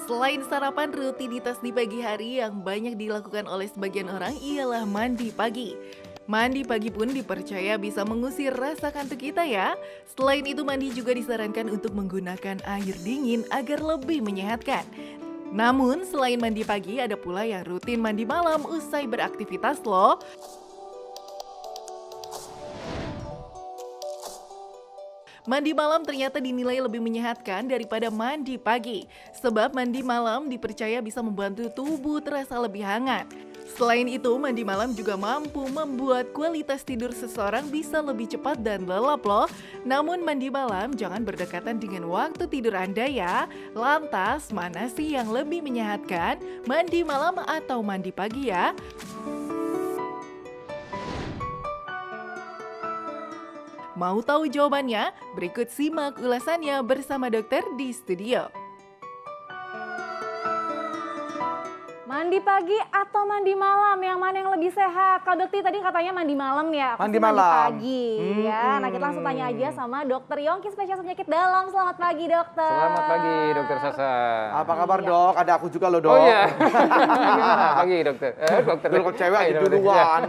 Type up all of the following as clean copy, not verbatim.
Selain sarapan, rutinitas di pagi hari yang banyak dilakukan oleh sebagian orang ialah mandi pagi. Mandi pagi pun dipercaya bisa mengusir rasa kantuk kita ya. Selain itu, mandi juga disarankan untuk menggunakan air dingin agar lebih menyehatkan. Namun, selain mandi pagi, ada pula yang rutin mandi malam usai beraktivitas loh. Mandi malam ternyata dinilai lebih menyehatkan daripada mandi pagi. Sebab mandi malam dipercaya bisa membantu tubuh terasa lebih hangat. Selain itu, mandi malam juga mampu membuat kualitas tidur seseorang bisa lebih cepat dan lelap loh. Namun mandi malam jangan berdekatan dengan waktu tidur Anda ya. Lantas, mana sih yang lebih menyehatkan? Mandi malam atau mandi pagi ya? Mau tahu jawabannya? Berikut simak ulasannya bersama dokter di studio. Mandi pagi atau mandi malam, yang mana yang lebih sehat? Kak Dokter tadi katanya mandi malam ya, aku Mandi sih mandi malam. pagi ya. Nah kita langsung tanya aja sama Dokter Yongki, spesialis penyakit dalam. Selamat pagi dokter. Selamat pagi dokter Sasa. Apa kabar dok? Ada aku juga loh dok. Oh iya. Gimana pagi dokter? Dokter. Dulu kalau cewek aja duluan.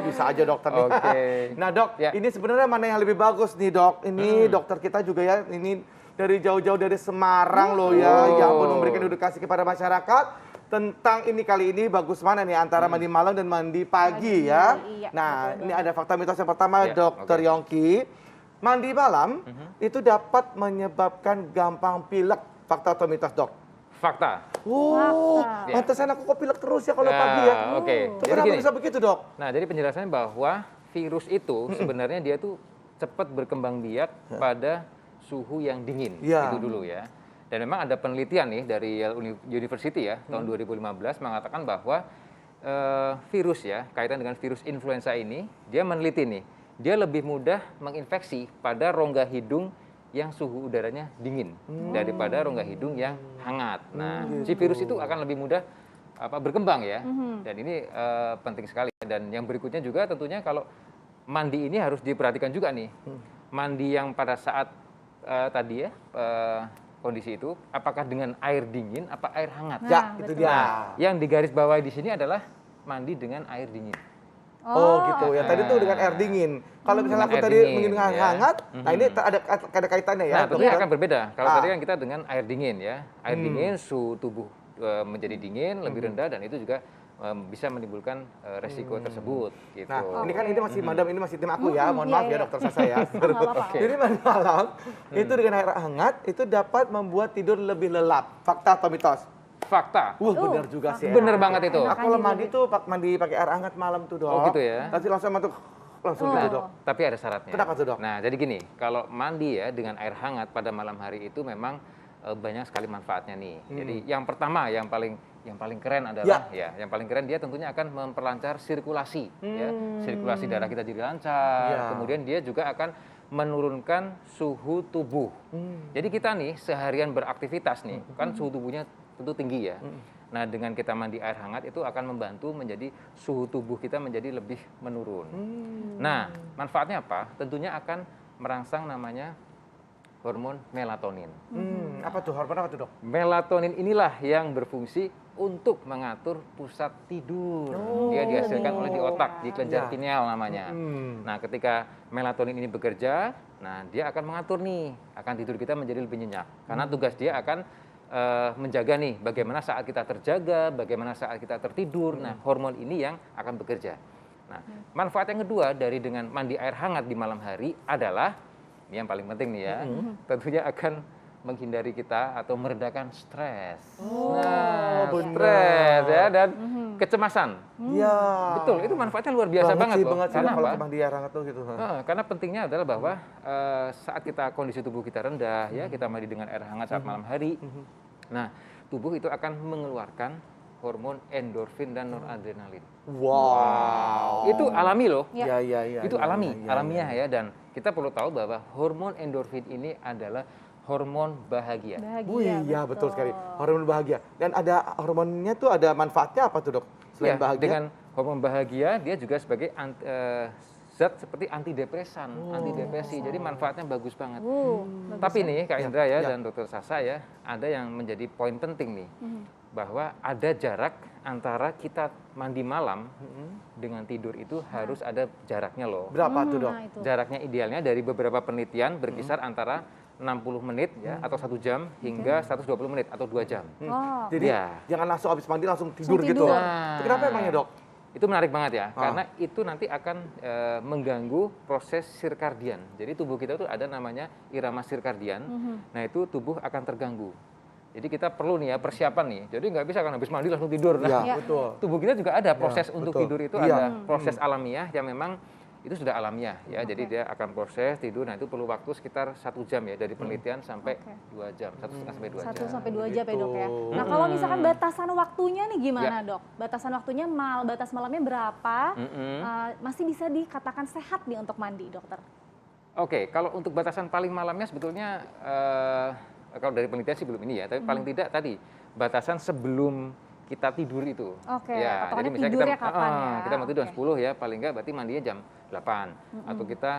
Bisa aja dokter nih. Oke. Nah dok, Ya. ini sebenarnya mana yang lebih bagus nih dok? Ini dokter kita juga ya, ini dari jauh-jauh dari Semarang loh ya. Yang pun memberikan edukasi kepada masyarakat. Tentang ini kali ini bagus mana nih antara mandi malam dan mandi pagi ya. Iya, Nah betul, ini ada fakta mitos yang pertama Ya, dokter oke. Yongki. Mandi malam itu dapat menyebabkan gampang pilek. Fakta atau mitos dok? Fakta. Oh, Fakta. pantesan aku kok pilek terus ya kalau Ya, pagi ya. oke. Itu Jadi kenapa gini. bisa begitu dok? Nah, jadi penjelasannya bahwa virus itu sebenarnya dia tuh cepat berkembang biak pada suhu yang dingin. Ya. Itu dulu ya. Dan memang ada penelitian nih dari Yale University ya, tahun 2015 mengatakan bahwa virus ya, kaitan dengan virus influenza ini, dia meneliti nih, dia lebih mudah menginfeksi pada rongga hidung yang suhu udaranya dingin daripada rongga hidung yang hangat. Nah, si virus itu akan lebih mudah berkembang ya. Dan ini penting sekali. Dan yang berikutnya juga tentunya kalau mandi ini harus diperhatikan juga nih. Mandi yang pada saat tadi ya kondisi itu, apakah dengan air dingin, apa air hangat? Ya, Nah, itu betul. dia. Nah, yang digarisbawahi di sini adalah mandi dengan air dingin. Oh gitu ya. Tadi tuh dengan air dingin. Kalau misalnya Dengan aku air tadi dingin, menggunakan ya. hangat, nah ini ada kaitannya ya. Nah, tentunya dokter? akan berbeda. Kalau Ah. tadi kan kita dengan air dingin ya. Air dingin, suhu tubuh menjadi dingin, lebih rendah, dan itu juga bisa menimbulkan resiko tersebut. Gitu. Nah, ini kan ini masih madam, ini masih tim aku ya. Mohon iya, maaf ya iya. dokter Sasa ya. Nggak apa-apa. Oke. Jadi mandi malam itu dengan air hangat itu dapat membuat tidur lebih lelap. Fakta atau mitos? Fakta. Benar juga sih. Bener banget itu. Aku kalau mandi tuh mandi pakai air hangat malam tuh dok. Oh, gitu ya? Nanti langsung gitu dok. Tapi ada syaratnya. Kenapa tuh, Dok? Nah, jadi gini, kalau mandi ya dengan air hangat pada malam hari itu memang banyak sekali manfaatnya nih. Jadi yang pertama yang paling keren adalah yang paling keren dia tentunya akan memperlancar sirkulasi ya. Sirkulasi darah kita jadi lancar. Ya. Kemudian dia juga akan menurunkan suhu tubuh. Jadi kita nih seharian beraktivitas nih, kan suhu tubuhnya tentu tinggi ya. Nah, dengan kita mandi air hangat itu akan membantu menjadi suhu tubuh kita menjadi lebih menurun. Nah, manfaatnya apa? Tentunya akan merangsang namanya hormon melatonin. Apa tuh hormon apa tuh dok? Melatonin inilah yang berfungsi untuk mengatur pusat tidur. Dia dihasilkan oleh di otak, di kelenjar Ya. pineal namanya. Nah, ketika melatonin ini bekerja, nah dia akan mengatur nih, akan tidur kita menjadi lebih nyenyak. Karena tugas dia akan menjaga nih, bagaimana saat kita terjaga, bagaimana saat kita tertidur. Nah, hormon ini yang akan bekerja. Nah, manfaat yang kedua dari dengan mandi air hangat di malam hari adalah, ini yang paling penting nih ya, tentunya akan menghindari kita atau meredakan stres. Nah, stres ya, dan kecemasan. Iya. Betul, itu manfaatnya luar biasa banget loh. banget sih Karena kalau apa? mandi air hangat tuh gitu. Karena pentingnya adalah bahwa saat kita kondisi tubuh kita rendah, ya kita mandi dengan air hangat saat malam hari. Nah, tubuh itu akan mengeluarkan hormon endorfin dan noradrenalin. Wow. Itu alami loh. Ya. Iya. Itu alamiah ya. Dan kita perlu tahu bahwa hormon endorfin ini adalah hormon bahagia. Wih, ya betul sekali. Hormon bahagia. Dan ada hormonnya tuh ada manfaatnya apa tuh dok? Selain Ya, bahagia? dengan hormon bahagia dia juga sebagai zat seperti antidepresan, antidepresi. Jadi manfaatnya bagus banget. Bagus Tapi ya. nih Kak Indra ya dan Dokter Sasa ya, ada yang menjadi poin penting nih. Bahwa ada jarak antara kita mandi malam dengan tidur itu harus ada jaraknya loh. Berapa tuh dok? Nah, itu. Jaraknya idealnya dari beberapa penelitian berkisar antara 60 menit ya atau 1 jam hingga 120 menit atau 2 jam. Oh, Jadi Ya. jangan langsung habis mandi langsung tidur Langsung gitu. tidur. Itu kenapa emangnya dok? Itu menarik banget ya, karena itu nanti akan mengganggu proses sirkadian. Jadi tubuh kita tuh ada namanya irama sirkadian. Nah itu tubuh akan terganggu. Jadi kita perlu nih ya persiapan nih. Jadi nggak bisa kan habis mandi langsung tidur. Nah, Iya, betul. tubuh kita juga ada proses untuk betul. tidur itu Iya. ada proses alamiah yang memang itu sudah alamiah ya. Jadi dia akan proses tidur. Nah itu perlu waktu sekitar 1 jam ya dari penelitian sampai 2 jam, 1,5 sampai 2 1 jam. sampai 2 jam ya dok ya. Gitu. Nah kalau misalkan batasan waktunya nih gimana dok? Batasan waktunya batas malamnya berapa? Masih bisa dikatakan sehat nih untuk mandi dokter? Oke, kalau untuk batasan paling malamnya sebetulnya kalau dari penelitian sih belum ini ya, tapi paling tidak tadi batasan sebelum kita tidur itu. Oke, Ya, patokannya jadi misalnya tidurnya kapan ya? kita mau tidur jam Oke. 10 ya, paling enggak berarti mandinya jam 8 atau kita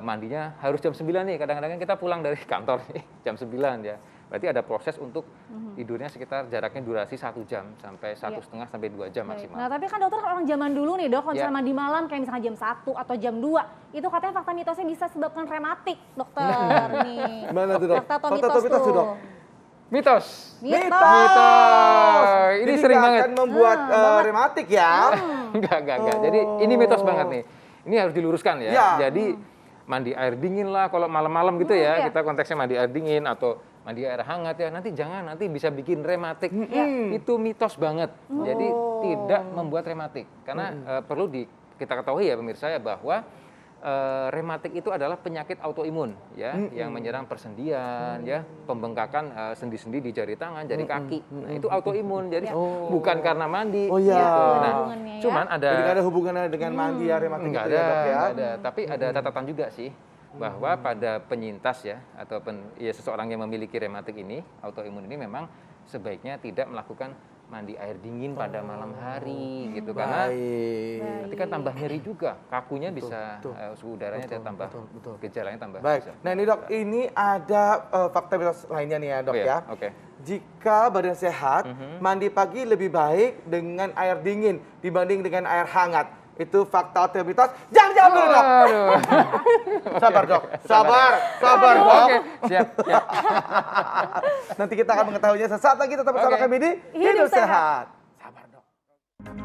mandinya harus jam 9 nih. Kadang-kadang kita pulang dari kantor nih jam 9 ya. Berarti ada proses untuk tidurnya sekitar jaraknya durasi 1 jam sampai 1,5 sampai 2 jam Baik. maksimal. Nah tapi kan dokter orang zaman dulu nih dok, kalau Ya. misalnya mandi malam kayak misalnya jam 1 atau jam 2, itu katanya fakta mitosnya bisa sebabkan rematik dokter nih. Gimana tuh dok? Fakta atau Fakta mitos atau mitos tuh, tuh? Dok? Mitos. Mitos. Ini Jadi sering nggak banget. akan membuat rematik ya. Enggak. Jadi ini mitos banget nih. Ini harus diluruskan ya. Ya. Jadi mandi air dingin lah kalau malam-malam gitu ya. iya. Kita konteksnya mandi air dingin atau mandi air hangat ya. Nanti jangan, nanti bisa bikin rematik. Itu mitos banget. Jadi tidak membuat rematik. Karena perlu kita ketahui ya pemirsa ya bahwa rematik itu adalah penyakit autoimun ya yang menyerang persendian ya, pembengkakan sendi-sendi di jari tangan, jari kaki. Nah, itu autoimun. Jadi bukan karena mandi. Oh, iya. gitu. Ada Nah, hubungannya ya. cuman ada Jadi nggak ada hubungannya dengan mandi ya rematik Enggak itu ada, ya dok ya. enggak ada. Tapi ada catatan juga sih bahwa pada penyintas ya atau seseorang yang memiliki rematik ini, autoimun ini memang sebaiknya tidak melakukan mandi air dingin pada malam hari gitu karena Baik. nanti kan tambah nyeri juga, kakunya bisa suhu udaranya tambah, betul. gejalanya tambah. Baik. bisa. Nah ini dok, ini ada fakta mitos lainnya nih ya dok Oh, iya? ya. Oke. Jika badan sehat, mandi pagi lebih baik dengan air dingin dibanding dengan air hangat. Itu fakta atau mitos? Jangan jawab dulu dok. Aduh. Sabar dok, sabar dok. Oke, siap. Nanti kita akan mengetahuinya sesaat lagi tetap bersama Oke. kami di Hidup Hidup Sehat.